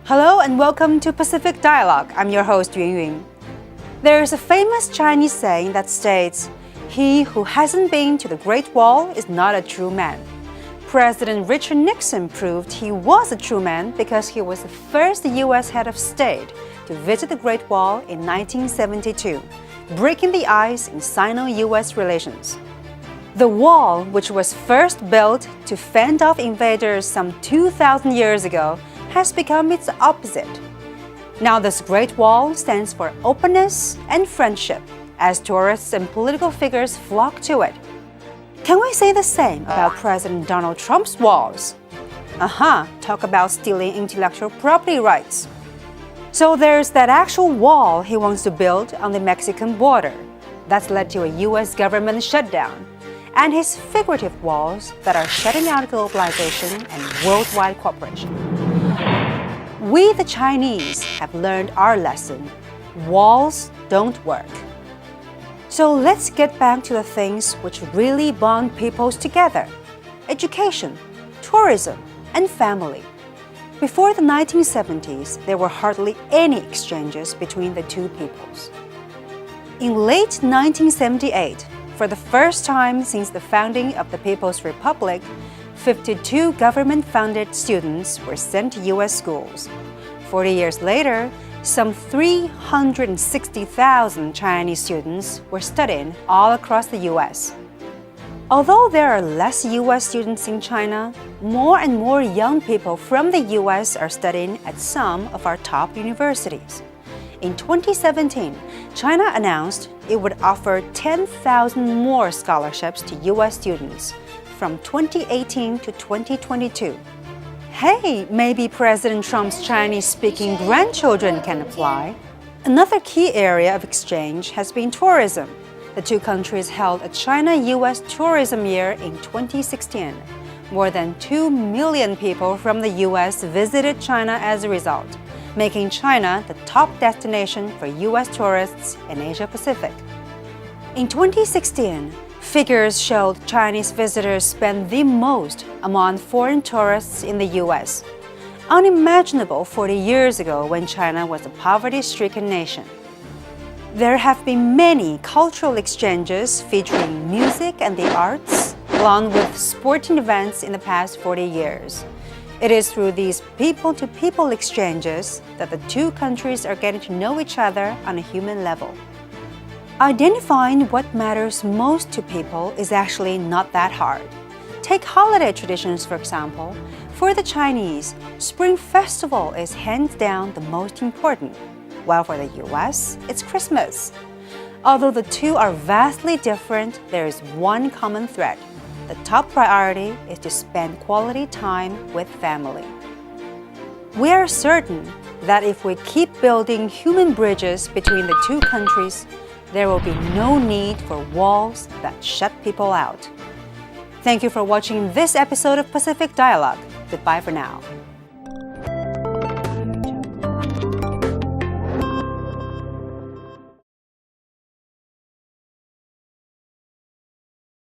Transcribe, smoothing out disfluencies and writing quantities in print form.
Hello and welcome to Pacific Dialogue. I'm your host, Yun Yun. There is a famous Chinese saying that states, "He who hasn't been to the Great Wall is not a true man." President Richard Nixon proved he was a true man because he was the first U.S. head of state to visit the Great Wall in 1972, breaking the ice in Sino-U.S. relations. The wall, which was first built to fend off invaders some 2,000 years ago, has become its opposite. Now this Great Wall stands for openness and friendship, as tourists and political figures flock to it. Can we say the same about President Donald Trump's walls? Talk about stealing intellectual property rights. So there's that actual wall he wants to build on the Mexican border. That's led to a U.S. government shutdown. And his figurative walls that are shutting out globalization and worldwide cooperation. We, the Chinese, have learned our lesson. Walls don't work. So let's get back to the things which really bond peoples together: education, tourism, and family. Before the 1970s, there were hardly any exchanges between the two peoples. In late 1978, for the first time since the founding of the People's Republic, 52 government-funded students were sent to U.S. schools. 40 years later, some 360,000 Chinese students were studying all across the U.S. Although there are less U.S. students in China, more and more young people from the U.S. are studying at some of our top universities. In 2017, China announced it would offer 10,000 more scholarships to U.S. students from 2018 to 2022. Hey, maybe President Trump's Chinese-speaking grandchildren can apply. Another key area of exchange has been tourism. The two countries held a China-U.S. tourism year in 2016. More than 2 million people from the U.S. visited China as a result, making China the top destination for U.S. tourists in Asia-Pacific. In 2016, figures showed Chinese visitors spent the most among foreign tourists in the U.S., unimaginable 40 years ago when China was a poverty-stricken nation. There have been many cultural exchanges featuring music and the arts, along with sporting events in the past 40 years. It is through these people-to-people exchanges that the two countries are getting to know each other on a human level. Identifying what matters most to people is actually not that hard. Take holiday traditions, for example. For the Chinese, Spring Festival is hands down the most important, while for the U.S., it's Christmas. Although the two are vastly different, there is one common thread. The top priority is to spend quality time with family. We are certain that if we keep building human bridges between the two countries, there will be no need for walls that shut people out. Thank you for watching this episode of Pacific Dialogue. Goodbye for now.